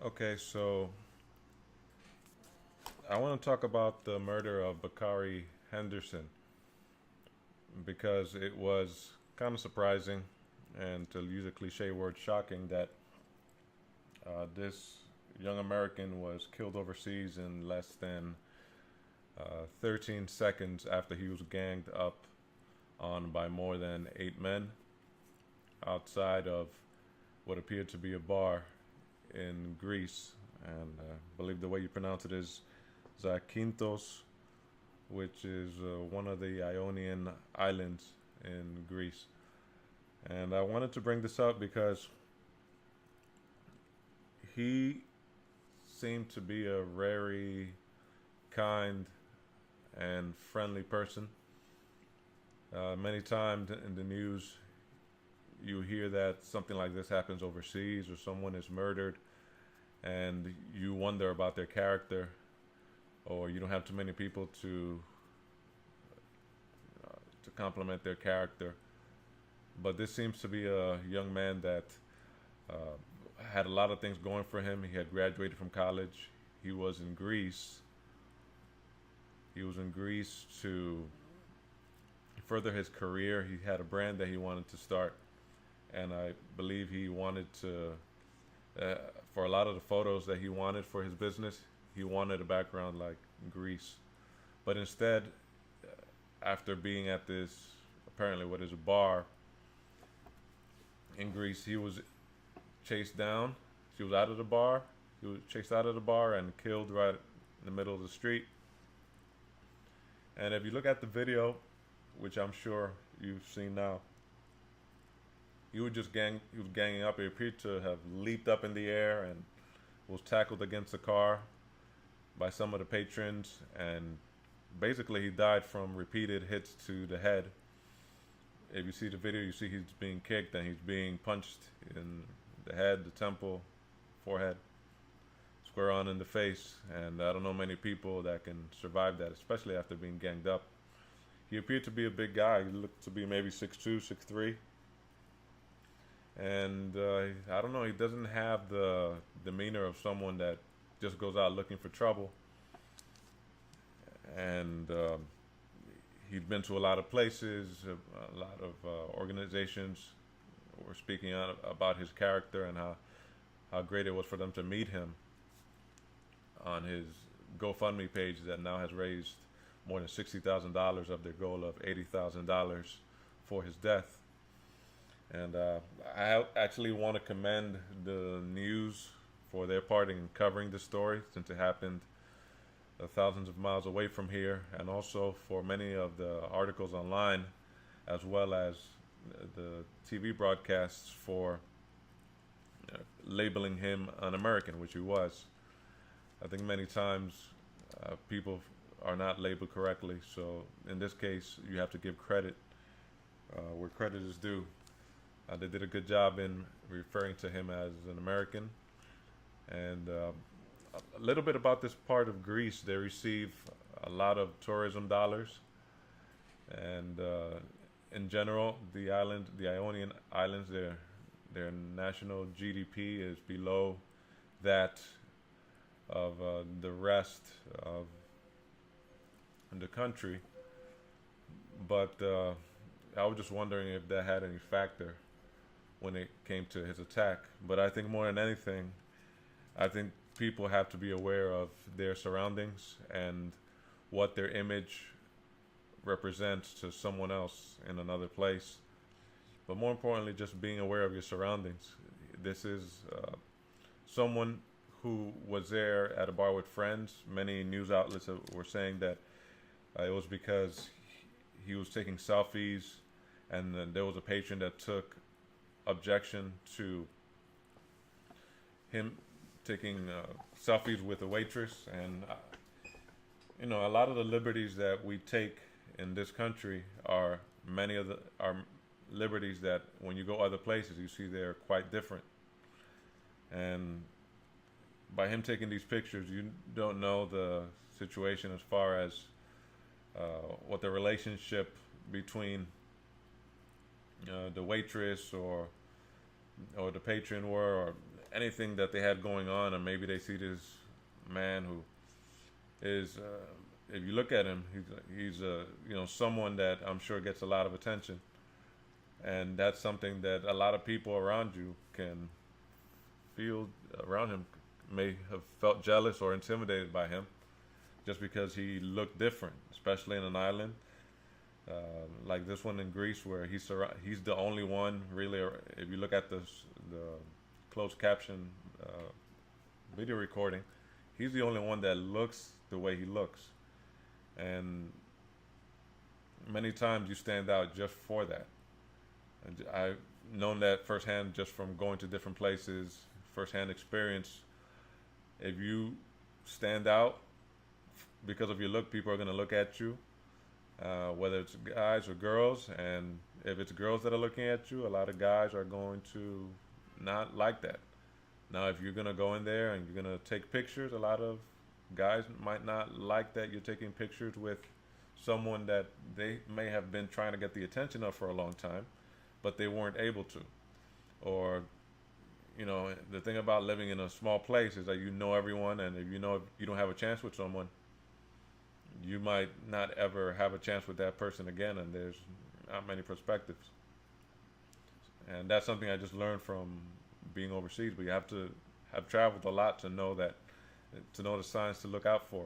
Okay, so I want to talk about the murder of Bakari Henderson because it was kind of surprising and, to use a cliche word, shocking that this young American was killed overseas in less than 13 seconds after he was ganged up on by more than 8 men outside of what appeared to be a bar in Greece. And I believe the way you pronounce it is Zakynthos, which is one of the Ionian islands in Greece. And I wanted to bring this up because he seemed to be a very kind and friendly person. Many times in the news, you hear that something like this happens overseas or someone is murdered, and you wonder about their character, or you don't have too many people to compliment their character. But this seems to be a young man that uh, had a lot of things going for him. He had graduated from college. He was in Greece. He was in Greece to further his career. He had a brand that he wanted to start, and I believe he wanted to, for a lot of the photos that he wanted for his business, he wanted a background like Greece. But instead, after being at this, apparently what is a bar in Greece, he was chased down. He was out of the bar. He was chased out of the bar and killed right in the middle of the street. And if you look at the video, which I'm sure you've seen now, he was ganging up. He appeared to have leaped up in the air and was tackled against the car by some of the patrons, and basically he died from repeated hits to the head. If you see the video, you see he's being kicked and he's being punched in the head, the temple, forehead, square on in the face. And I don't know many people that can survive that, especially after being ganged up. He appeared to be a big guy. He looked to be maybe 6'2", 6'3". And I don't know, he doesn't have the demeanor of someone that just goes out looking for trouble. And he'd been to a lot of places, a lot of organizations were speaking out about his character and how great it was for them to meet him on his GoFundMe page that now has raised more than $60,000 of their goal of $80,000 for his death. And I actually want to commend the news for their part in covering the story, since it happened thousands of miles away from here, and also for many of the articles online, as well as the TV broadcasts for labeling him an American, which he was. I think many times people are not labeled correctly, so in this case, you have to give credit where credit is due. They did a good job in referring to him as an American. And a little bit about this part of Greece: they receive a lot of tourism dollars, and in general, the Ionian Islands, their national GDP is below that of the rest of the country. But I was just wondering if that had any factor when it came to his attack. But I think more than anything, I think people have to be aware of their surroundings and what their image represents to someone else in another place. But more importantly, just being aware of your surroundings. This is someone who was there at a bar with friends. Many news outlets were saying that it was because he was taking selfies, and then there was a patron that took objection to him taking selfies with a waitress. And a lot of the liberties that we take in this country are liberties that when you go other places, you see they're quite different. And by him taking these pictures, you don't know the situation as far as what the relationship between the waitress or the patron were, or anything that they had going on, and maybe they see this man who is, if you look at him, he's someone that I'm sure gets a lot of attention, and that's something that a lot of people around you can feel around him may have felt jealous or intimidated by him just because he looked different, especially in an island like this one in Greece, where he's the only one really. If you look at the closed caption video recording, he's the only one that looks the way he looks, and many times you stand out just for that. And I've known that firsthand just from going to different places, firsthand experience. If you stand out because of your look, people are going to look at you, whether it's guys or girls. And if it's girls that are looking at you, a lot of guys are going to not like that. Now, if you're going to go in there and you're going to take pictures, a lot of guys might not like that you're taking pictures with someone that they may have been trying to get the attention of for a long time, but they weren't able to. Or, the thing about living in a small place is that you know everyone, and if you don't have a chance with someone, you might not ever have a chance with that person again, and there's not many perspectives. And that's something I just learned from being overseas. But you have to have traveled a lot to know the signs to look out for.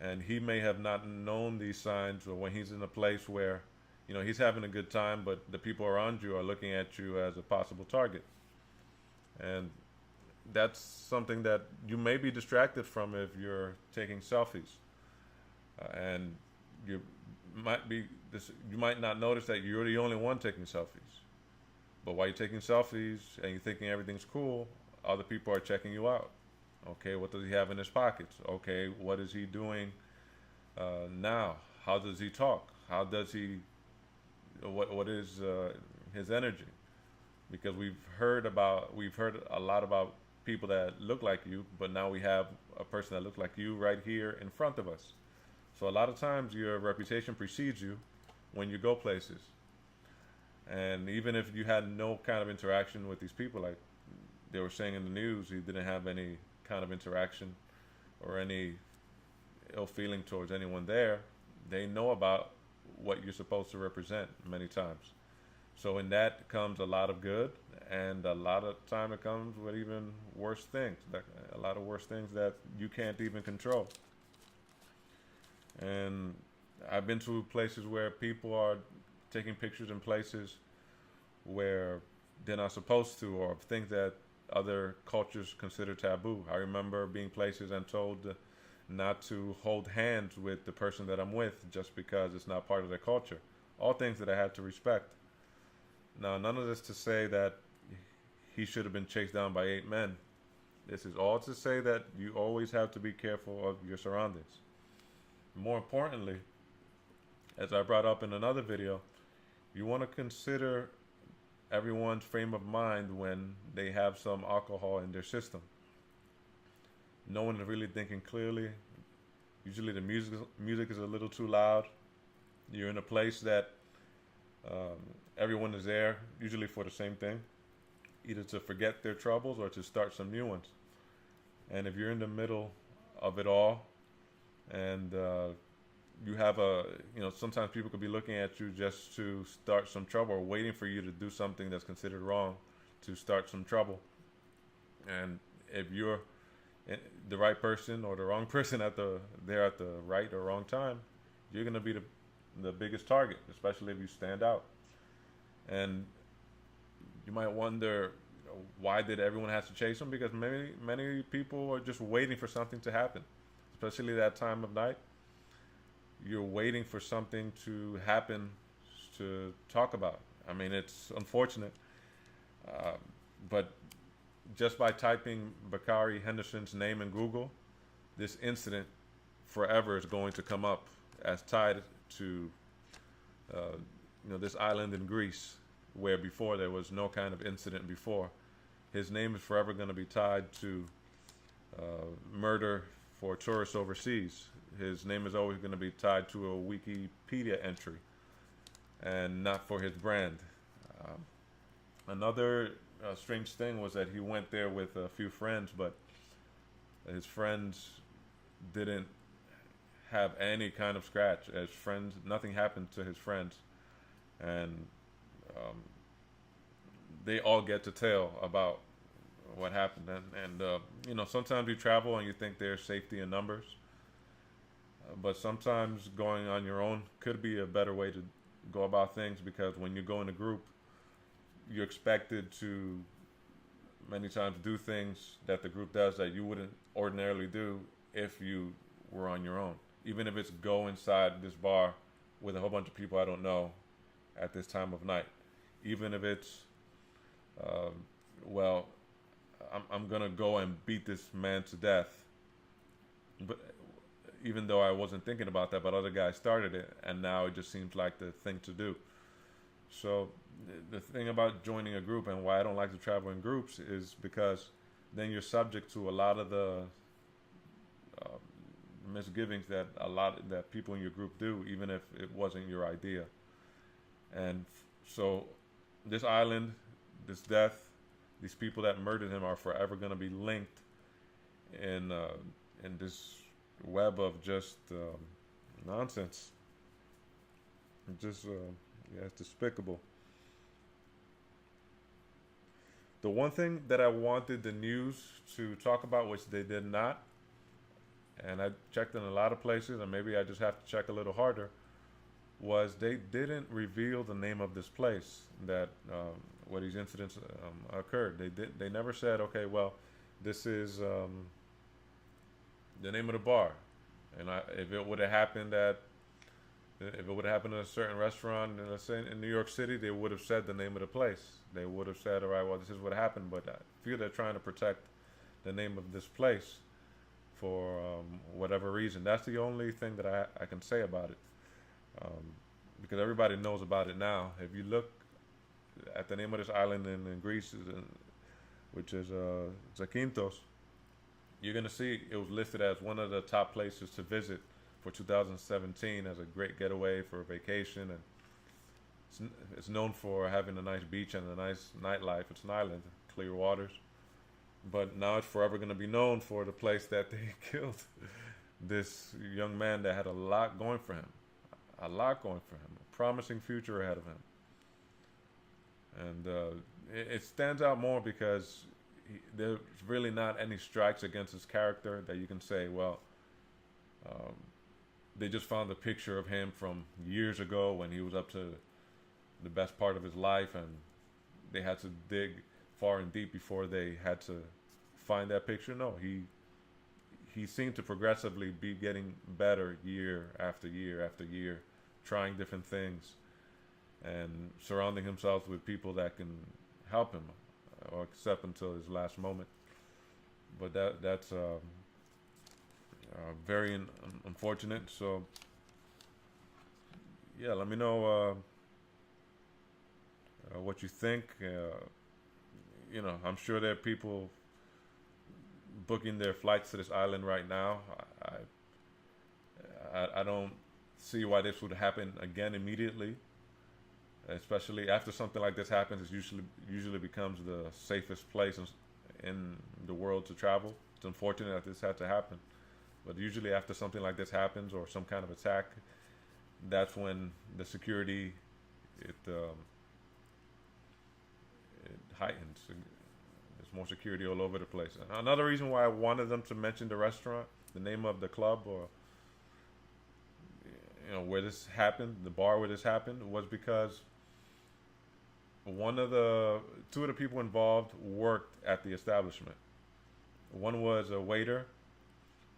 And he may have not known these signs, or when he's in a place where, he's having a good time, but the people around you are looking at you as a possible target. And that's something that you may be distracted from if you're taking selfies. And you might not notice that you're the only one taking selfies. But while you're taking selfies and you're thinking everything's cool, other people are checking you out. Okay, what does he have in his pockets? Okay, what is he doing now? How does he talk? How does he? What is his energy? Because we've heard a lot about people that look like you, but now we have a person that looks like you right here in front of us. So a lot of times your reputation precedes you when you go places. And even if you had no kind of interaction with these people, like they were saying in the news, he didn't have any kind of interaction or any ill feeling towards anyone there, they know about what you're supposed to represent many times. So in that comes a lot of good, and a lot of time it comes with even worse things, a lot of worse things that you can't even control. And I've been to places where people are taking pictures in places where they're not supposed to, or things that other cultures consider taboo. I remember being places and told not to hold hands with the person that I'm with just because it's not part of their culture. All things that I had to respect. Now, none of this to say that he should have been chased down by 8 men. This is all to say that you always have to be careful of your surroundings. More importantly, as I brought up in another video, you want to consider everyone's frame of mind when they have some alcohol in their system. No one is really thinking clearly. Usually the music is a little too loud. You're in a place that everyone is there, usually for the same thing, either to forget their troubles or to start some new ones. And if you're in the middle of it all, and you have sometimes people could be looking at you just to start some trouble, or waiting for you to do something that's considered wrong to start some trouble. And if you're the right person or the wrong person at the right or wrong time, you're going to be the biggest target, especially if you stand out. And you might wonder, why did everyone have to chase him? Because many people are just waiting for something to happen, especially that time of night. You're waiting for something to happen to talk about. I mean, it's unfortunate, but just by typing Bakari Henderson's name in Google, this incident forever is going to come up as tied to this island in Greece, where before there was no kind of incident before. His name is forever going to be tied to murder for tourists overseas. His name is always going to be tied to a Wikipedia entry, and not for his brand. Another strange thing was that he went there with a few friends, but his friends didn't have any kind of scratch. As friends, nothing happened to his friends, and um, they all get to tell about what happened. And sometimes you travel and you think there's safety in numbers, but sometimes going on your own could be a better way to go about things, because when you go in a group, you're expected to many times do things that the group does that you wouldn't ordinarily do if you were on your own. Even if it's go inside this bar with a whole bunch of people I don't know at this time of night. Even if it's, uh, well, I'm going to go and beat this man to death. But even though I wasn't thinking about that, but other guys started it, and now it just seems like the thing to do. So the thing about joining a group and why I don't like to travel in groups is because then you're subject to a lot of the uh, misgivings that people in your group do, even if it wasn't your idea. And so this island, this death, these people that murdered him are forever going to be linked in this web of just nonsense. Just it's despicable. The one thing that I wanted the news to talk about, which they did not, and I checked in a lot of places, and maybe I just have to check a little harder, was they didn't reveal the name of this place that where these incidents occurred. They never said, okay, well, this is the name of the bar, and if it would have happened at a certain restaurant, let's say in New York City, they would have said the name of the place. They would have said, all right, well, this is what happened. But I feel they're trying to protect the name of this place for whatever reason. That's the only thing that I can say about it, because everybody knows about it now. If you look at the name of this island in Greece, which is Zakynthos, you're going to see it was listed as one of the top places to visit for 2017 as a great getaway for a vacation, and it's known for having a nice beach and a nice nightlife. It's an island, clear waters, but now it's forever going to be known for the place that they killed this young man that had a lot going for him, a promising future ahead of him. And it stands out more because there's really not any strikes against his character that you can say, well, they just found a picture of him from years ago when he was up to the best part of his life, and they had to dig far and deep before they had to find that picture. No, he seemed to progressively be getting better year after year after year, trying different things and surrounding himself with people that can help him, or accept until his last moment. But that's very unfortunate. So yeah, let me know what you think. I'm sure there are people booking their flights to this island right now. I don't see why this would happen again immediately, especially after something like this happens. It usually becomes the safest place in the world to travel. It's unfortunate that this had to happen, but usually after something like this happens, or some kind of attack, that's when the security it heightens. There's more security all over the place. Another reason why I wanted them to mention the restaurant, the name of the club, or where this happened, the bar where this happened, was because two of the people involved worked at the establishment. One was a waiter,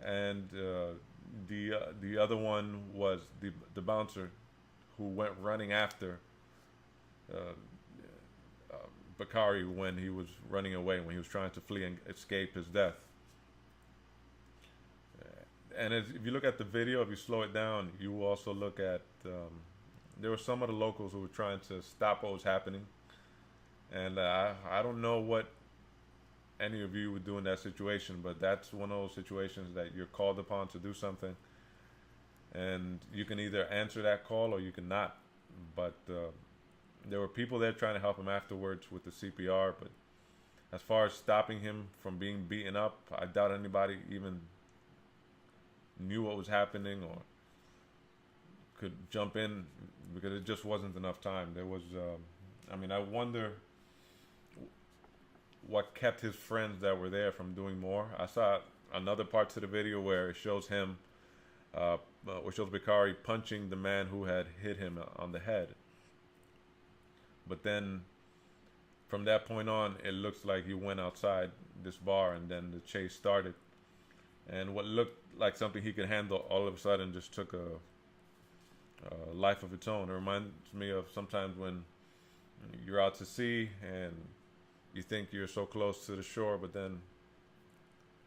and the other one was the bouncer, who went running after Bakari when he was running away, when he was trying to flee and escape his death. And if you look at the video, if you slow it down, you will also look at there were some of the locals who were trying to stop what was happening. And I don't know what any of you would do in that situation, but that's one of those situations that you're called upon to do something, and you can either answer that call or you can not. But there were people there trying to help him afterwards with the CPR, but As far as stopping him from being beaten up, I doubt anybody even knew what was happening or could jump in because it just wasn't enough time. There was, I mean, I wonder what kept his friends that were there from doing more. I saw another part to the video where it shows him, which shows Bakari punching the man who had hit him on the head. But then from that point on, it looks like he went outside this bar and then the chase started. And what looked like something he could handle all of a sudden just took a life of its own. It reminds me of sometimes when you're out to sea and you think you're so close to the shore, but then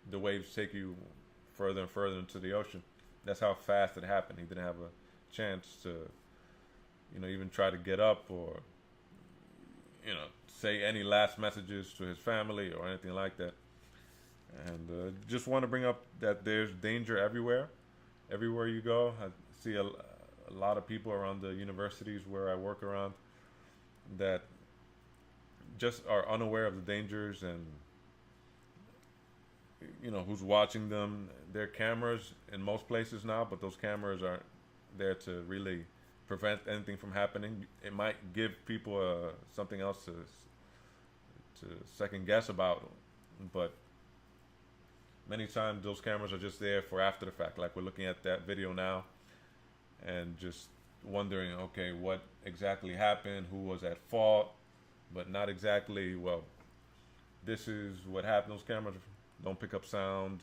the waves take you further and further into the ocean. That's how fast it happened. He didn't have a chance to, even try to get up or, say any last messages to his family or anything like that. And just want to bring up that there's danger everywhere. Everywhere you go, I see a lot of people around the universities where I work around that just are unaware of the dangers and who's watching them. There are cameras in most places now, but those cameras aren't there to really prevent anything from happening. It might give people something else to second guess about, but many times those cameras are just there for after the fact. Like we're looking at that video now and just wondering, okay, what exactly happened, who was at fault, but not exactly, well, this is what happened. Those cameras don't pick up sound,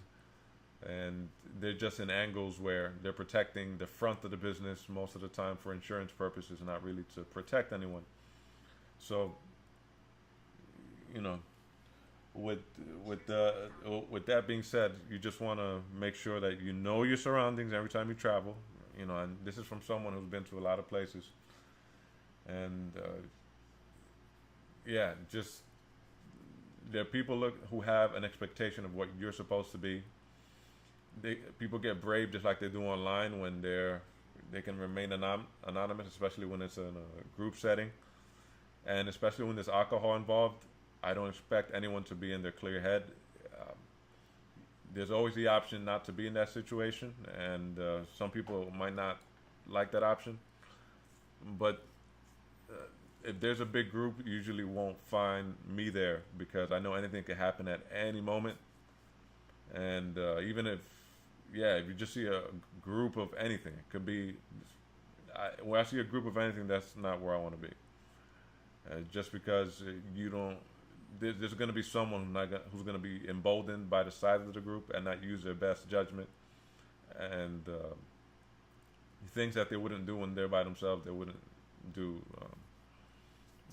and they're just in angles where they're protecting the front of the business most of the time for insurance purposes, not really to protect anyone. So, with that being said, you just want to make sure that you know your surroundings every time you travel. And this is from someone who's been to a lot of places, and just there are people who have an expectation of what you're supposed to be. People get brave just like they do online when they can remain anonymous, especially when it's in a group setting, and especially when there's alcohol involved. I don't expect anyone to be in their clear head. There's always the option not to be in that situation, and some people might not like that option. But if there's a big group, you usually won't find me there because I know anything can happen at any moment. And even if you just see a group of anything, it could be. When I see a group of anything, that's not where I want to be. Just because you don't. There's going to be someone who's going to be emboldened by the size of the group and not use their best judgment, and things that they wouldn't do when they're by themselves, they wouldn't do.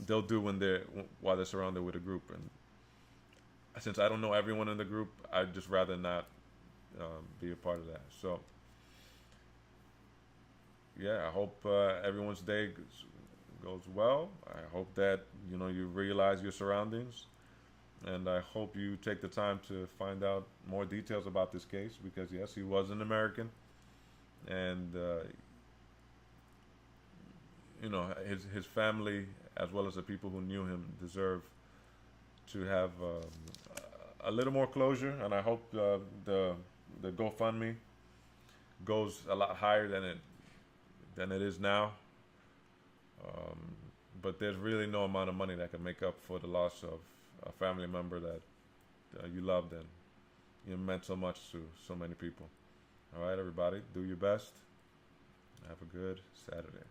They'll do while they're surrounded with a group. And since I don't know everyone in the group, I'd just rather not be a part of that. So I hope everyone's day goes well. I hope that you realize your surroundings, and I hope you take the time to find out more details about this case, because yes, he was an American, and his family as well as the people who knew him deserve to have a little more closure. And I hope the GoFundMe goes a lot higher than it is now. But there's really no amount of money that can make up for the loss of a family member that you loved and meant so much to so many people. All right, everybody, do your best. Have a good Saturday.